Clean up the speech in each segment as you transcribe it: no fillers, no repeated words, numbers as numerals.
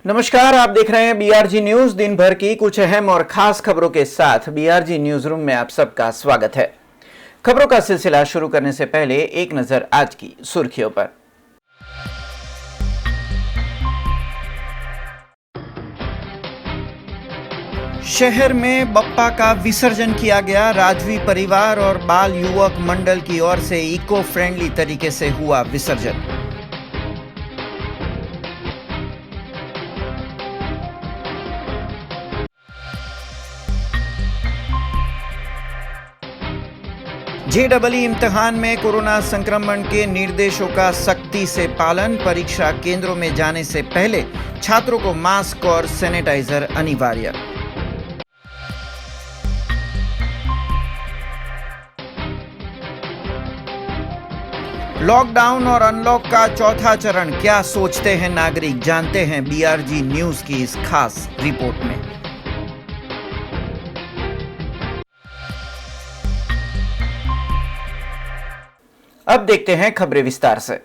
नमस्कार, आप देख रहे हैं बीआरजी न्यूज। दिन भर की कुछ अहम और खास खबरों के साथ बीआरजी न्यूज रूम में आप सबका स्वागत है। खबरों का सिलसिला शुरू करने से पहले एक नजर आज की सुर्खियों पर। शहर में बप्पा का विसर्जन किया गया। राजवी परिवार और बाल युवक मंडल की ओर से इको फ्रेंडली तरीके से हुआ विसर्जन। जेईई इम्तिहान में कोरोना संक्रमण के निर्देशों का सख्ती से पालन। परीक्षा केंद्रों में जाने से पहले छात्रों को मास्क और सैनिटाइजर अनिवार्य। लॉकडाउन और अनलॉक का चौथा चरण, क्या सोचते हैं नागरिक, जानते हैं बीआरजी न्यूज की इस खास रिपोर्ट में। अब देखते हैं खबरें विस्तार से।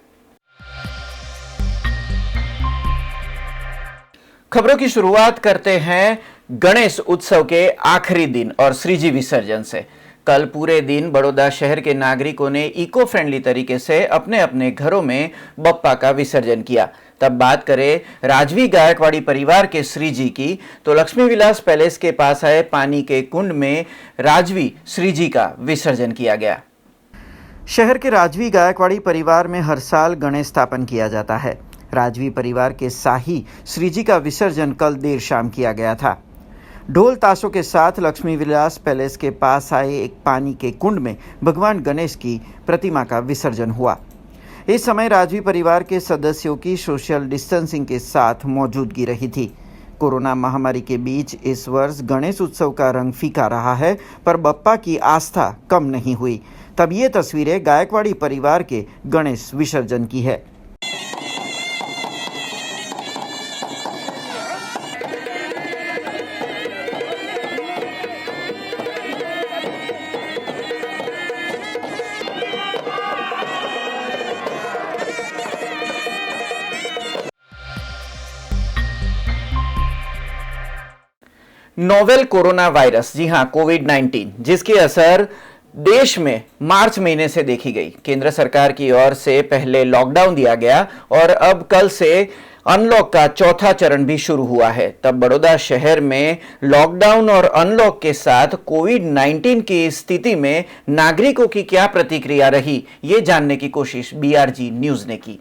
खबरों की शुरुआत करते हैं गणेश उत्सव के आखिरी दिन और श्रीजी विसर्जन से। कल पूरे दिन बड़ौदा शहर के नागरिकों ने इको फ्रेंडली तरीके से अपने अपने घरों में बप्पा का विसर्जन किया। तब बात करें राजवी गायकवाड़ी परिवार के श्रीजी की, तो लक्ष्मी विलास पैलेस के पास आए पानी के कुंड में राजवी श्रीजी का विसर्जन किया गया। शहर के राजवी गायकवाड़ी परिवार में हर साल गणेश स्थापन किया जाता है। राजवी परिवार के शाही श्रीजी का विसर्जन कल देर शाम किया गया था। ढोल ताशों के साथ लक्ष्मी विलास पैलेस के पास आए एक पानी के कुंड में भगवान गणेश की प्रतिमा का विसर्जन हुआ। इस समय राजवी परिवार के सदस्यों की सोशल डिस्टेंसिंग के साथ मौजूदगी रही थी। कोरोना महामारी के बीच इस वर्ष गणेश उत्सव का रंग फीका रहा है, पर बप्पा की आस्था कम नहीं हुई। तब ये तस्वीरें गायकवाड़ी परिवार के गणेश विसर्जन की है। नोवेल कोरोना वायरस, जी हां, कोविड-19, जिसकी असर देश में मार्च महीने से देखी गई। केंद्र सरकार की ओर से पहले लॉकडाउन दिया गया और अब कल से अनलॉक का चौथा चरण भी शुरू हुआ है। तब बड़ौदा शहर में लॉकडाउन और अनलॉक के साथ कोविड-19 की स्थिति में नागरिकों की क्या प्रतिक्रिया रही, ये जानने की कोशिश बीआरजी न्यूज ने की।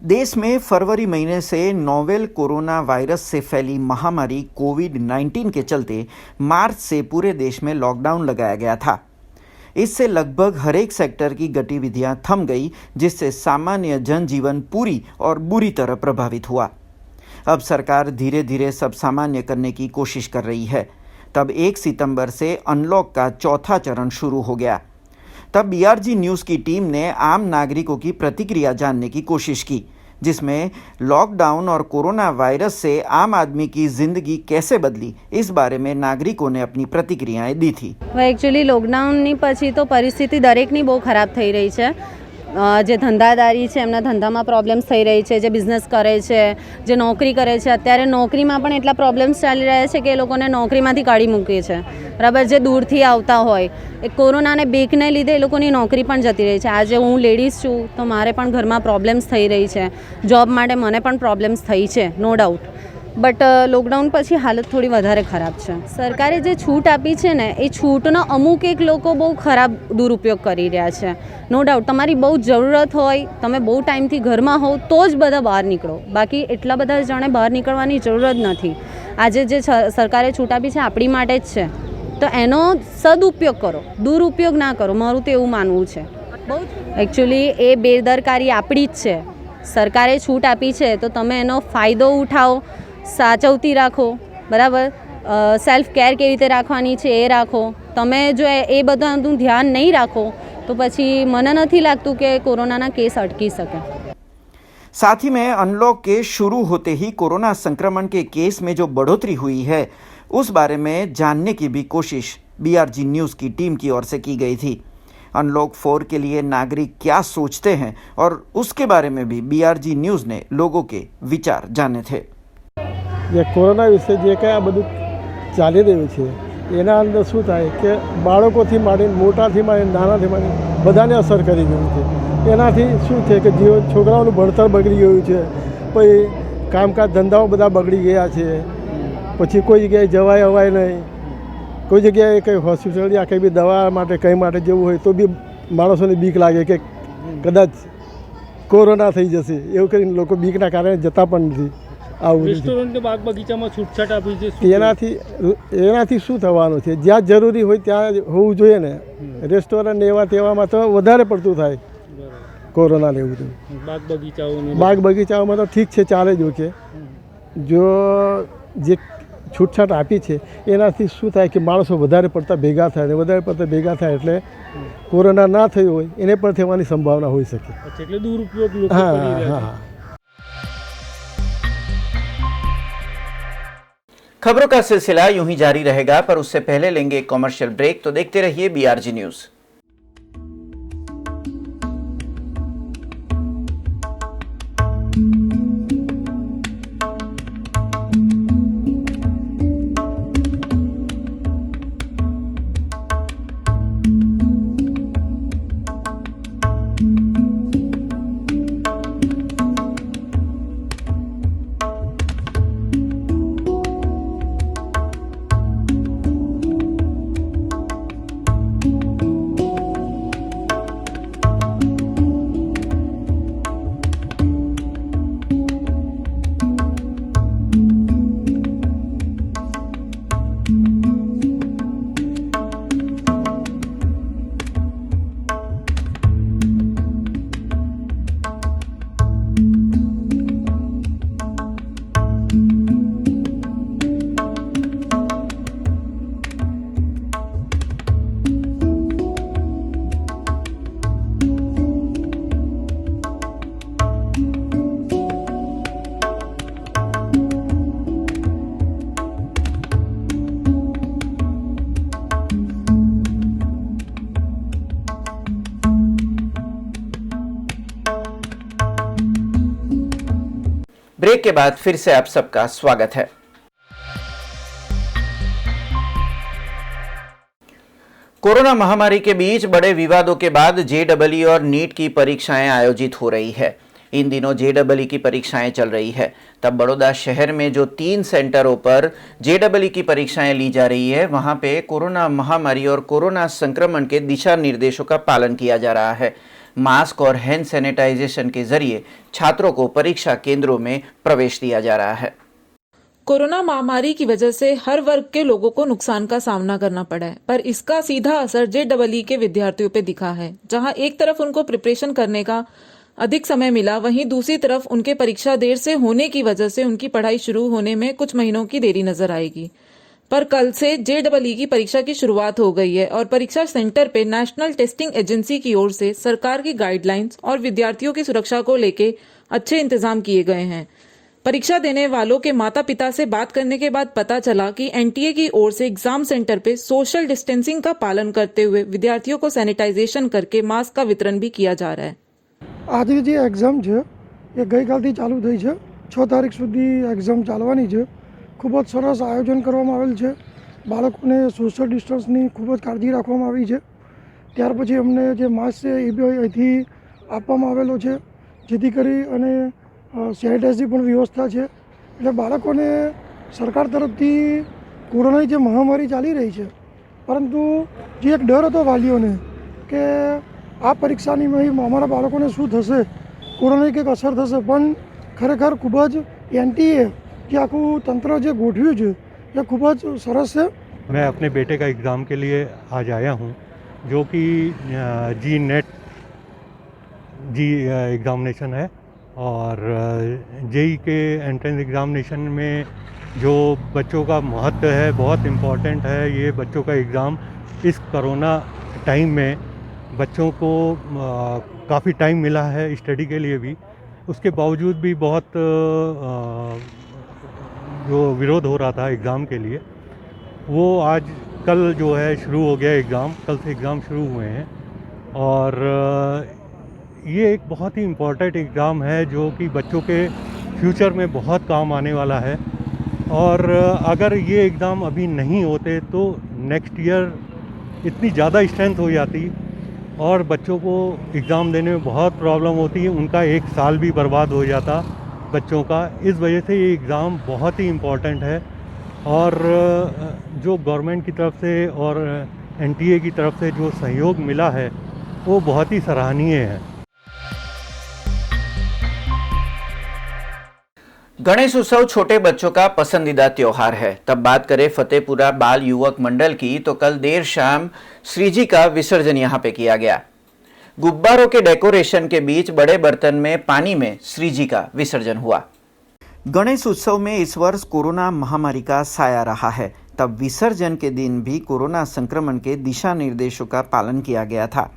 देश में फरवरी महीने से नोवेल कोरोना वायरस से फैली महामारी कोविड-19 के चलते मार्च से पूरे देश में लॉकडाउन लगाया गया था। इससे लगभग हर एक सेक्टर की गतिविधियां थम गई, जिससे सामान्य जनजीवन पूरी और बुरी तरह प्रभावित हुआ। अब सरकार धीरे धीरे सब सामान्य करने की कोशिश कर रही है। तब 1 सितंबर से अनलॉक का चौथा चरण शुरू हो गया। तब बीआरजी न्यूज़ की टीम ने आम नागरिकों की प्रतिक्रिया जानने की कोशिश की, जिसमें लॉकडाउन और कोरोना वायरस से आम आदमी की जिंदगी कैसे बदली, इस बारे में नागरिकों ने अपनी प्रतिक्रियाएं दी थी। एक्चुअली लॉकडाउनની પછી તો પરિસ્થિતિ દરેકની બહુ ખરાબ થઈ રહી છે। જે ધંધાદારી છે એમના ધંધામાં પ્રોબ્લેમ્સ થઈ રહી છે, જે બિઝનેસ કરે છે, જે નોકરી કરે છે, અત્યારે નોકરીમાં પણ એટલા પ્રોબ્લેમ્સ ચાલી રહ્યા છે કે એ લોકોને નોકરીમાંથી કાઢી મૂકી છે, બરાબર। જે દૂરથી આવતા હોય, એ કોરોનાને બીકને લીધે એ લોકોની નોકરી પણ જતી રહી છે। આજે હું લેડીઝ છું તો મારે પણ ઘરમાં પ્રોબ્લેમ્સ થઈ રહી છે, જોબ માટે મને પણ પ્રોબ્લેમ્સ થઈ છે, નો ડાઉટ। બટ લોકડાઉન પછી હાલત થોડી વધારે ખરાબ છે। સરકારે જે છૂટ આપી છે ને, એ છૂટનો અમુક એક લોકો બહુ ખરાબ દુરુપયોગ કરી રહ્યા છે। નો ડાઉટ તમારી બહુ જરૂરત હોય, તમે બહુ ટાઈમથી ઘરમાં હો તો જ બધા બહાર નીકળો, બાકી એટલા બધા જણે બહાર નીકળવાની જરૂરત નથી। આજે જે સરકારે છૂટ આપી છે આપણી માટે જ છે, તો એનો સદુપયોગ કરો, દુરુપયોગ ના કરો, મારું તો એવું માનવું છે। બહુ એકચ્યુઅલી એ બેદરકારી આપણી જ છે। સરકારે છૂટ આપી છે તો તમે એનો ફાયદો ઉઠાવો, સાચવતી રાખો, બરાબર। સેલ્ફ કેર કેવી રીતે રાખવાની છે એ રાખો। તમે જો એ બધાનું ધ્યાન નહીં રાખો તો પછી મને નથી લાગતું કે કોરોનાના કેસ અટકી શકે। साथ ही में अनलॉक के शुरू होते ही कोरोना संक्रमण के केस में जो बढ़ोतरी हुई है, उस बारे में जानने की भी कोशिश बीआरजी न्यूज़ की टीम की ओर से की गई थी। अनलॉक 4 के लिए नागरिक क्या सोचते हैं और उसके बारे में भी BRG न्यूज़ ने लोगों के विचार जाने थे। ये कोरोना विषय जे कांई आ बधुं चाली रह्युं छे एना अंदर शुं थाय के बाळकोथी मांडीने मोटाथी मांडीने नानाथी मांडीने बधाने असर करी गयुं छे। एनाथी शुं छे के जीवन छोकराओनुं भणतर बगड़ी गयुं छे, पछी कामकाज धंधाओ बधा बगड़ी गया छे, पछी कोई जग्याए जवाय अवाय नहीं, कोई जग्याए कंई होस्पिटल या कंई बी दवा माटे कंई माटे जवुं होय तो बी माणसोने बीक लागे के कदाच कोरोना थई जशे एवुं करीने लोको बीकना कारणे जता पण नथी। रेस्टोरंट के बाग बगीचाમાં છૂટછાટ આપી છે એનાથી શું થવાનું છે? જ્યાં જરૂરી હોય ત્યાં હોવું જોઈએ ને। રેસ્ટોરન્ટ એવા તેવામાં તો વધારે પડતું થાય કોરોના ને એવું તો। બાગ બગીચાઓમાં તો ઠીક છે, ચાલે જ ઓકે। જો જે છૂટછાટ આપી છે એનાથી શું થાય કે માણસો વધારે પડતા ભેગા થાય ને વધારે પડતા ભેગા થાય એટલે કોરોના ના થયું હોય એને પણ થવાની સંભાવના હોઈ શકે। એટલે દુરુપયોગ લોકો હા કરી રહ્યા હા છે। હા। खबरों का सिलसिला यूं ही जारी रहेगा, पर उससे पहले लेंगे एक कॉमर्शियल ब्रेक, तो देखते रहिए BRG न्यूज़। ब्रेक के बाद फिर से आप सबका स्वागत है। कोरोना महामारी के बीच बड़े विवादों के बाद JEE और नीट की परीक्षाएं आयोजित हो रही है। इन दिनों JEE की परीक्षाएं चल रही है। तब बड़ौदा शहर में जो 3 सेंटरों पर JEE की परीक्षाएं ली जा रही है, वहां पे कोरोना महामारी और कोरोना संक्रमण के दिशा निर्देशों का पालन किया जा रहा है। मास्क और हैंड सैनिटाइजेशन के जरिए छात्रों को परीक्षा केंद्रों में प्रवेश दिया जा रहा है। कोरोना महामारी की वजह से हर वर्ग के लोगों को नुकसान का सामना करना पड़ा है, पर इसका सीधा असर JEE के विद्यार्थियों पे दिखा है। जहां एक तरफ उनको प्रिपरेशन करने का अधिक समय मिला, वहीं दूसरी तरफ उनके परीक्षा देर से होने की वजह से उनकी पढ़ाई शुरू होने में कुछ महीनों की देरी नजर आएगी। पर कल से JEE की परीक्षा की शुरुआत हो गई है और परीक्षा सेंटर पे नेशनल टेस्टिंग एजेंसी की ओर से सरकार की गाइडलाइंस और विद्यार्थियों की सुरक्षा को लेके अच्छे इंतजाम किए गए हैं। परीक्षा देने वालों के माता पिता से बात करने के बाद पता चला कि NTA की ओर से एग्जाम सेंटर पे सोशल डिस्टेंसिंग का पालन करते हुए विद्यार्थियों को सैनिटाइजेशन करके मास्क का वितरण भी किया जा रहा है। आज જે એક્ઝામ છે એ ગઈકાલથી ચાલુ થઈ છે। 6 તારીખ સુધી એક્ઝામ ચાલવાની છે। ખૂબ જ સરસ આયોજન કરવામાં આવેલ છે। બાળકોને સોશિયલ ડિસ્ટન્સની ખૂબ જ કાળજી રાખવામાં આવી છે। ત્યાર પછી અમને જે માસ્ક છે એ બી અહીંથી આપવામાં આવેલો છે, જેથી કરી અને સેનિટાઇઝની પણ વ્યવસ્થા છે। એટલે બાળકોને સરકાર તરફથી કોરોનાની જે મહામારી ચાલી રહી છે, પરંતુ જે એક ડર હતો વાલીઓને કે આ પરીક્ષાની અમારા બાળકોને શું થશે, કોરોનાની કંઈક અસર થશે, પણ ખરેખર ખૂબ જ NTA જે આખું તંત્ર જે ગોઠવ્યું છે એ ખૂબ જ સરસ છે। मैं अपने बेटे का एग्ज़ाम के लिए आज आया हूँ, जो कि जी एग्ज़ामिनेशन है और JEE के एंट्रेंस एग्ज़ामिनेशन में जो बच्चों का महत्व है बहुत इम्पोर्टेंट है। ये बच्चों का एग्ज़ाम इस कोरोना टाइम में बच्चों को काफ़ी टाइम मिला है स्टडी के लिए भी, उसके बावजूद भी बहुत जो विरोध हो रहा था एग्ज़ाम के लिए, वो आज कल जो है शुरू हो गया एग्ज़ाम। कल से एग्ज़ाम शुरू हुए हैं और ये एक बहुत ही इम्पोर्टेंट एग्ज़ाम है जो कि बच्चों के फ्यूचर में बहुत काम आने वाला है। और अगर ये एग्ज़ाम अभी नहीं होते तो नेक्स्ट ईयर इतनी ज़्यादा स्ट्रेंथ हो जाती और बच्चों को एग्ज़ाम देने में बहुत प्रॉब्लम होती है, उनका एक साल भी बर्बाद हो जाता बच्चों का। इस वजह से ये एग्ज़ाम बहुत ही इम्पोर्टेंट है और जो गवर्नमेंट की तरफ से और एनटीए की तरफ से जो सहयोग मिला है वो बहुत ही सराहनीय है। गणेश उत्सव छोटे बच्चों का पसंदीदा त्योहार है। तब बात करें फतेहपुरा बाल युवक मंडल की तो कल देर शाम श्रीजी का विसर्जन यहां पे किया गया। गुब्बारों के डेकोरेशन के बीच बड़े बर्तन में पानी में श्रीजी का विसर्जन हुआ। गणेश उत्सव में इस वर्ष कोरोना महामारी का साया रहा है। तब विसर्जन के दिन भी कोरोना संक्रमण के दिशा निर्देशों का पालन किया गया था।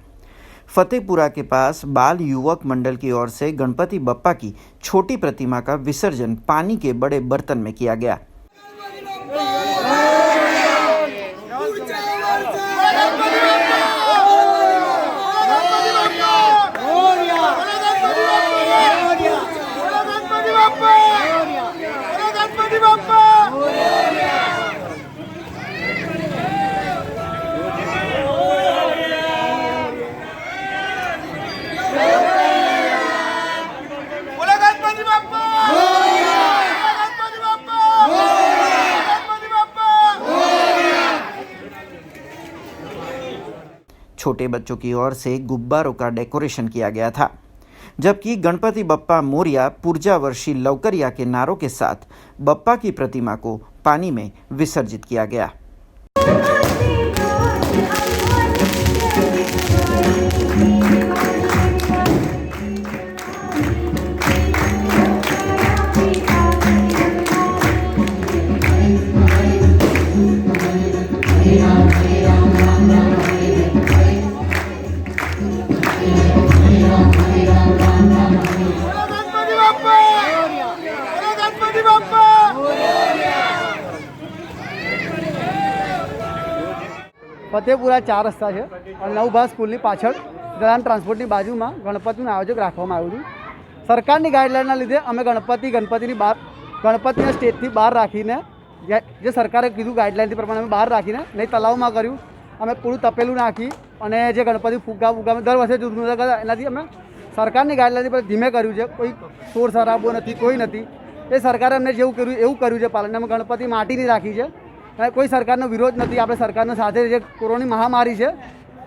फतेहपुरा के पास बाल युवक मंडल की ओर से गणपति बप्पा की छोटी प्रतिमा का विसर्जन पानी के बड़े बर्तन में किया गया। छोटे बच्चों की ओर से गुब्बारों का डेकोरेशन किया गया था, जबकि गणपति बप्पा मोरिया पुर्जा वर्षी लवकरिया के नारों के साथ बप्पा की प्रतिमा को पानी में विसर्जित किया गया। ફતેપુરા 4 રસ્તા છે અને નવભા સ્કૂલની પાછળ ગરાન ટ્રાન્સપોર્ટની બાજુમાં ગણપતિનું આયોજક રાખવામાં આવ્યું હતું। સરકારની ગાઈડલાઇનના લીધે અમે ગણપતિની બહાર ગણપતિને સ્ટેજથી બહાર રાખીને જે સરકારે કીધું ગાઈડલાઇનથી પ્રમાણે અમે બહાર રાખીને નહીં તલાવમાં કર્યું। અમે પૂરું તપેલું નાખી અને જે ગણપતિ ફુગ્ગા અમે દર વર્ષે જુદું જુદા કરતા એનાથી અમે સરકારની ગાઈડલાઇનથી પર ધીમે કર્યું છે। કોઈ શોર શરાબો નથી, કોઈ નથી। એ સરકારે અમને જેવું કર્યું એવું કર્યું છે પાલન। અમે ગણપતિ માટીની રાખી છે। કોઈ સરકારનો વિરોધ નથી। આપણે સરકારનો સાથે જે કોરોનાની મહામારી છે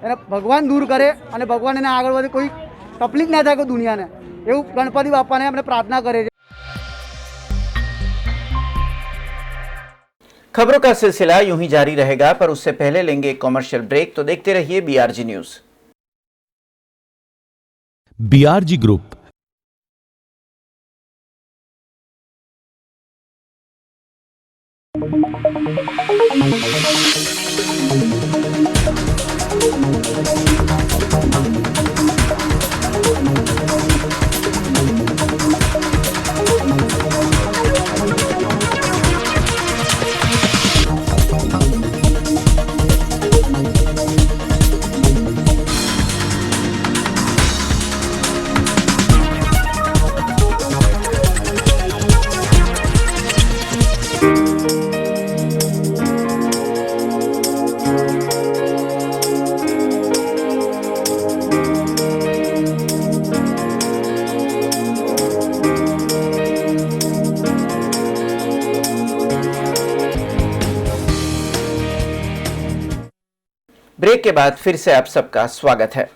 એને ભગવાન દૂર કરે અને ભગવાન એને આગળ વધે, કોઈ તકલીફ ના થાય કોઈ દુનિયાને, એવું ગણપતિ બાપાને આપણે પ્રાર્થના કરે છે। खबरों का सिलसिला यूं ही जारी रहेगा, पर उससे पहले लेंगे एक कॉमर्शियल ब्रेक। तो देखते रहिए BRG news. BRG group break के बाद फिर से आप सबका स्वागत है।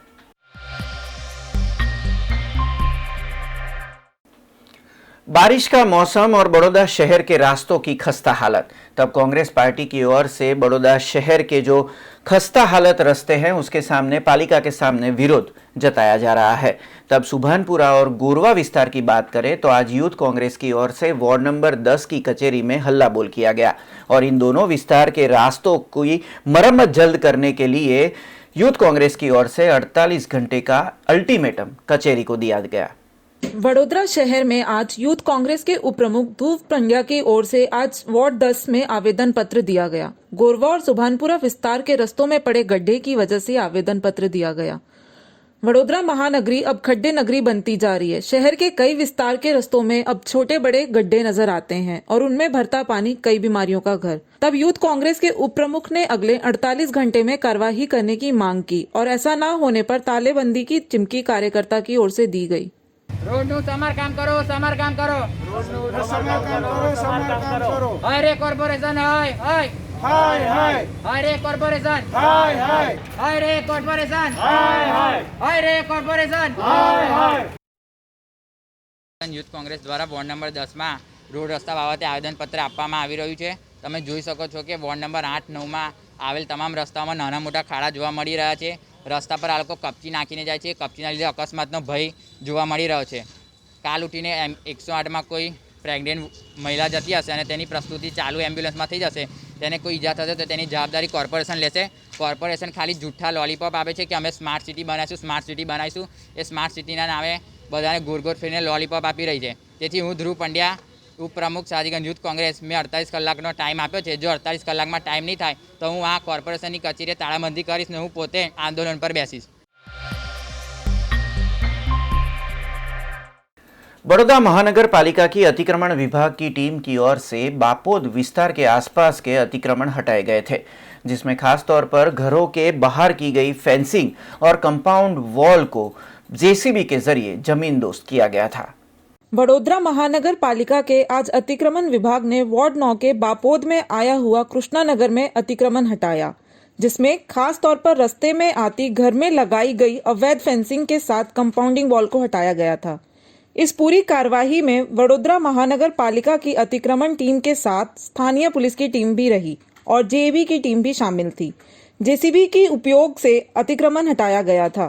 बारिश का मौसम और बड़ौदा शहर के रास्तों की खस्ता हालत। तब कांग्रेस पार्टी की ओर से बड़ौदा शहर के जो खस्ता हालत रास्ते हैं उसके सामने पालिका के सामने विरोध जताया जा रहा है। तब सुभानपुरा और गोरवा विस्तार की बात करें तो आज यूथ कांग्रेस की ओर से वार्ड नंबर 10 की कचेरी में हल्ला बोल किया गया और इन दोनों विस्तार के रास्तों की मरम्मत जल्द करने के लिए यूथ कांग्रेस की ओर से 48 घंटे का अल्टीमेटम कचेरी को दिया गया। वडोदरा शहर में आज यूथ कांग्रेस के उप प्रमुख ध्रुव पंड्या की ओर से आज वार्ड 10 में आवेदन पत्र दिया गया। गोरवा और सुभानपुरा विस्तार के रस्तों में पड़े गड्ढे की वजह से आवेदन पत्र दिया गया। वडोदरा महानगरी अब खड्डे नगरी बनती जा रही है। शहर के कई विस्तार के रस्तों में अब छोटे बड़े गड्ढे नजर आते हैं और उनमें भरता पानी कई बीमारियों का घर। तब यूथ कांग्रेस के उप प्रमुख ने अगले 48 घंटे में कार्रवाई करने की मांग की और ऐसा न होने पर तालेबंदी की चिमकी कार्यकर्ता की ओर से दी गई। रोडનું સમારકામ કરો, સમારકામ કરો. રોડનું સમારકામ કરો, સમારકામ કરો. હાય રે કોર્પોરેશન, હાય હાય. હાય હાય. હાય રે કોર્પોરેશન. હાય હાય. હાય રે કોર્પોરેશન. હાય હાય. હાય રે કોર્પોરેશન. હાય હાય. યુથ કોંગ્રેસ દ્વારા વોર્ડ નંબર 10 માં રોડ રસ્તા બાબતે આવેદનપત્ર આપવામાં આવી રહ્યું છે। તમે જોઈ શકો છો કે વોર્ડ નંબર 8-9 માં આવેલ તમામ રસ્તાઓમાં નાના મોટા ખાડા જોવા મળી રહ્યા છે। રસ્તા પર આ લોકો કપચી નાખીને જાય છે। કપચીના લીધે અકસ્માતનો ભય જોવા મળી રહ્યો છે। કાલ ઉઠીને 108 માં કોઈ પ્રેગ્નેન્ટ મહિલા જતી હશે અને તેની પ્રસ્તુતિ ચાલુ એમ્બ્યુલન્સમાં થઈ જશે, તેને કોઈ ઈજા થશે તો તેની જવાબદારી કોર્પોરેશન લેશે। કોર્પોરેશન ખાલી જૂઠા લોલીપોપ આપે છે કે અમે સ્માર્ટ સિટી બનાવીશું, સ્માર્ટ સિટી બનાવીશું। એ સ્માર્ટ સિટીના નામે બધાને ગોળ ગોળ ફેરીને લોલીપોપ આપી રહી છે। તેથી હું ધ્રુવ પંડ્યા, ઉપપ્રમુખ સાજીગંજ યુથ કોંગ્રેસ, મેં 48 કલાકનો ટાઈમ આપ્યો છે। જો 48 કલાકમાં ટાઈમ નહીં થાય તો હું આ કોર્પોરેશનની કચેરીએ તાળાબંધી કરીશ ને હું પોતે આંદોलन पर બેસીશ। बड़ौदा महानगर पालिका की अतिक्रमण विभाग की टीम की ओर से बापोद विस्तार के आसपास के अतिक्रमण हटाए गए थे, जिसमें खास तौर पर घरों के बाहर की गई फेंसिंग और कंपाउंड वॉल को जेसीबी के जरिए जमींदोस्त किया गया था। वडोदरा महानगर पालिका के आज अतिक्रमण विभाग ने वार्ड 9 के बापोद में आया हुआ कृष्णा नगर में अतिक्रमण हटाया, जिसमें खास तौर पर रास्ते में आती घर में लगाई गई अवैध फेंसिंग के साथ कंपाउंडिंग वॉल को हटाया गया था। इस पूरी कार्यवाही में वडोदरा महानगर पालिका की अतिक्रमण टीम के साथ स्थानीय पुलिस की टीम भी रही और जेबी की टीम भी शामिल थी। जेसीबी के उपयोग से अतिक्रमण हटाया गया था।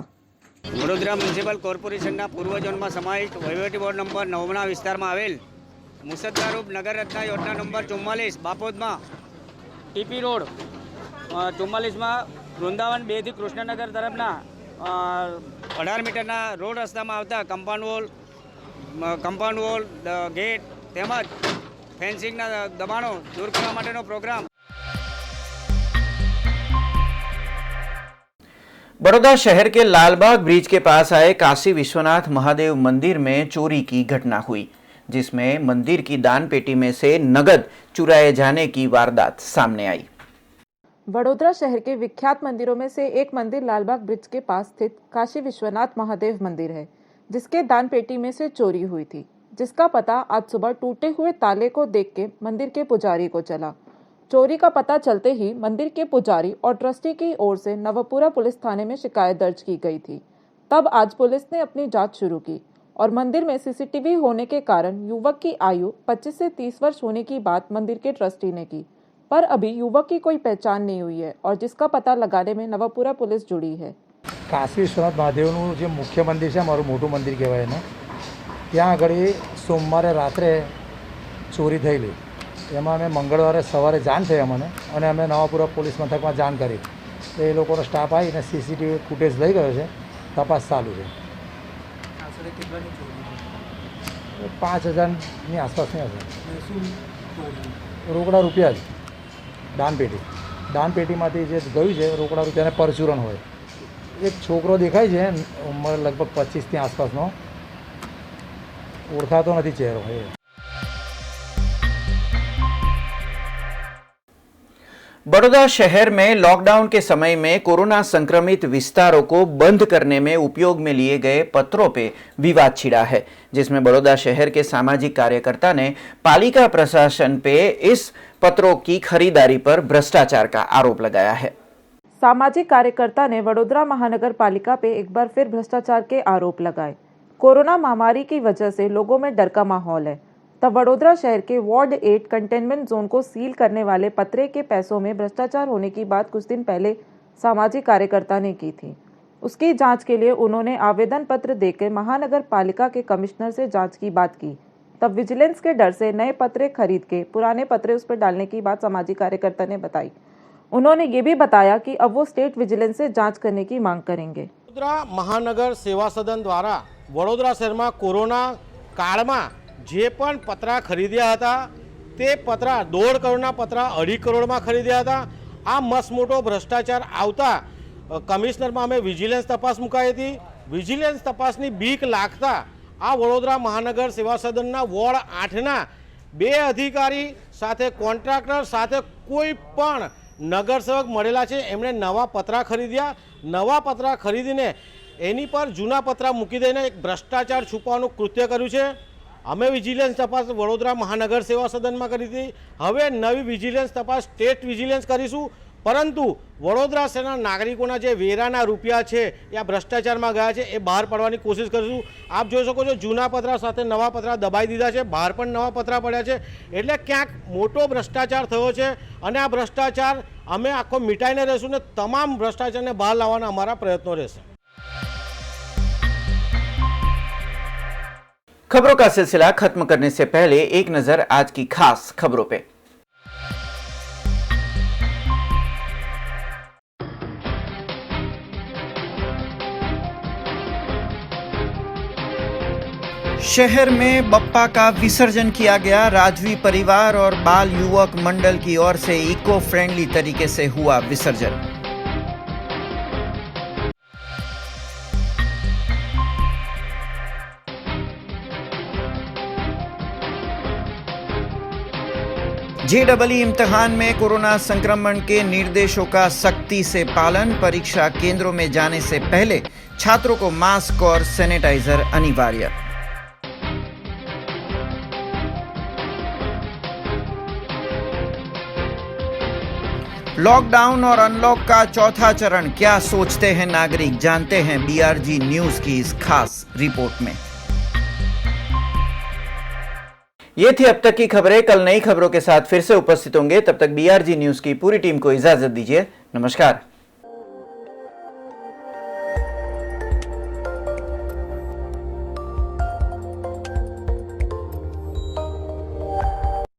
वडोदरा म्युनिसिपल कोर्पोरेशनના પૂર્વ ઝોનમાં સમાવિષ્ટ વહીવટી બોર્ડ નંબર 9ના વિસ્તારમાં આવેલ મુસદ્દારૂપ નગર રત્ન યોજના નંબર 44 બાપોદમાં ટીપી રોડ 44માં વૃંદાવન 2 થી કૃષ્ણનગર તરફના 18 મીટરના રોડ રસ્તામાં આવતા કમ્પાઉન્ડ વોલ ગેટ તેમજ ફેન્સિંગના દબાણો દૂર કરવા માટેનો પ્રોગ્રામ। बड़ौदा शहर के लालबाग ब्रिज के पास आए काशी विश्वनाथ महादेव मंदिर में चोरी की घटना हुई, जिसमें मंदिर की दान पेटी में से नगद चुराए जाने की वारदात सामने आई। वडोदरा शहर के विख्यात मंदिरों में से एक मंदिर लालबाग ब्रिज के पास स्थित काशी विश्वनाथ महादेव मंदिर है, जिसके दान पेटी में से चोरी हुई थी, जिसका पता आज सुबह टूटे हुए ताले को देख के मंदिर के पुजारी को चला। चोरी का पता चलते ही मंदिर के पुजारी और ट्रस्टी की ओर से नवपुरा पुलिस थाने में शिकायत दर्ज की गई थी। तब आज पुलिस ने अपनी जांच शुरू की और मंदिर में सीसीटीवी होने के कारण युवक की आयु 25 से 30 वर्ष होने की बात मंदिर के ट्रस्टी ने की, पर अभी युवक की कोई पहचान नहीं हुई है और जिसका पता लगाने में नवपुरा पुलिस जुड़ी है। काशी विश्वनाथ महादेवનું જે મુખ્ય મંદિર છે, મારું મોટું મંદિર કહેવાય ને, ત્યાં આગળ સોમવારે રાત્રે ચોરી થયેલી। એમાં અમે મંગળવારે સવારે જાણ થઈ અમને અને અમે નવાપુરા પોલીસ મથકમાં જાણ કરી, તો એ લોકોનો સ્ટાફ આવીને સીસીટીવી ફૂટેજ લઈ ગયો છે, તપાસ ચાલુ છે। 5000ની આસપાસની હશે। રોકડા રૂપિયા જ દાન પેટીમાંથી જે ગયું છે રોકડા રૂપિયાને પરચુરણ હોય। એક છોકરો દેખાય છે, ઉંમર લગભગ 25ની આસપાસનો, ઓળખાતો નથી ચહેરો એ। बड़ौदा शहर में लॉकडाउन के समय में कोरोना संक्रमित विस्तारों को बंद करने में उपयोग में लिए गए पत्रों पे विवाद छिड़ा है, जिसमें बड़ौदा शहर के सामाजिक कार्यकर्ता ने पालिका प्रशासन पे इस पत्रों की खरीदारी पर भ्रष्टाचार का आरोप लगाया है। सामाजिक कार्यकर्ता ने वडोदरा महानगर पालिका पे एक बार फिर भ्रष्टाचार के आरोप लगाए। कोरोना महामारी की वजह से लोगों में डर का माहौल है, तब वडोदरा शहर के वार्ड 8 कंटेनमेंट जोन को सील करने वाले पत्रे के पैसों में भ्रष्टाचार होने की बात कुछ दिन पहले सामाजिक कार्यकर्ता ने की थी। उसकी जांच के लिए उन्होंने आवेदन पत्र देकर महानगर पालिका के कमिश्नर से जांच की बात की। तब विजिलेंस के डर से नए पत्रे खरीद के पुराने पत्रे उस पर डालने की बात सामाजिक कार्यकर्ता ने बताई। उन्होंने ये भी बताया कि अब वो स्टेट विजिलेंस से जांच करने की मांग करेंगे। वडोदरा महानगर सेवा सदन द्वारा वडोदरा शहर में कोरोना काल में जे पण पत्रा खरीद्या था ते पत्रा 1.5 करोड़ना पत्रा 2.5 करोड़ में खरीद्या था। आ मस्त मोटो भ्रष्टाचार आवता कमिश्नर में अमे विजिलन्स तपास मुकाई थी। વિજિલન્સ તપાસની બીક લાગતા આ વડોદરા મહાનગર સેવા સદનના વોર્ડ 8ના 2 અધિકારી સાથે કોન્ટ્રાક્ટર સાથે કોઈ પણ નગરસેવક મળેલા છે। એમણે નવા પતરા ખરીદ્યા, નવા પતરા ખરીદીને એની પર જૂના પતરા મૂકી દઈને એક ભ્રષ્ટાચાર છુપાવવાનું કૃત્ય કર્યું છે। અમે વિજિલન્સ તપાસ વડોદરા મહાનગર સેવા સદનમાં કરી હતી, હવે નવી વિજિલન્સ તપાસ સ્ટેટ વિજિલન્સ કરીશું। પરંતુ વડોદરા શહેરના નાગરિકોના જે વેરાના રૂપિયા છે એ આ ભ્રષ્ટાચારમાં ગયા છે એ બહાર પાડવાની કોશિશ કરીશું। આપ જોઈ શકો છો જૂના પતરા સાથે નવા પતરા દબાઈ દીધા છે, બહાર પણ નવા પતરા પડ્યા છે, એટલે ક્યાંક મોટો ભ્રષ્ટાચાર થયો છે અને આ ભ્રષ્ટાચાર અમે આખો મિટાઈને રહીશું ને તમામ ભ્રષ્ટાચારને બહાર લાવવાના અમારા પ્રયત્નો રહેશે। खबरों का सिलसिला खत्म करने से पहले एक नजर आज की खास खबरों पे। शहर में बप्पा का विसर्जन किया गया। राजवी परिवार और बाल युवक मंडल की ओर से इको फ्रेंडली तरीके से हुआ विसर्जन। जेईई इम्तिहान में कोरोना संक्रमण के निर्देशों का सख्ती से पालन। परीक्षा केंद्रों में जाने से पहले छात्रों को मास्क और सैनिटाइजर अनिवार्य। लॉकडाउन और अनलॉक का चौथा चरण, क्या सोचते हैं नागरिक, जानते हैं बीआरजी न्यूज की इस खास रिपोर्ट में। ये थी अब तक की खबरें। कल नई खबरों के साथ फिर से उपस्थित होंगे, तब तक बीआरजी न्यूज की पूरी टीम को इजाजत दीजिए। नमस्कार।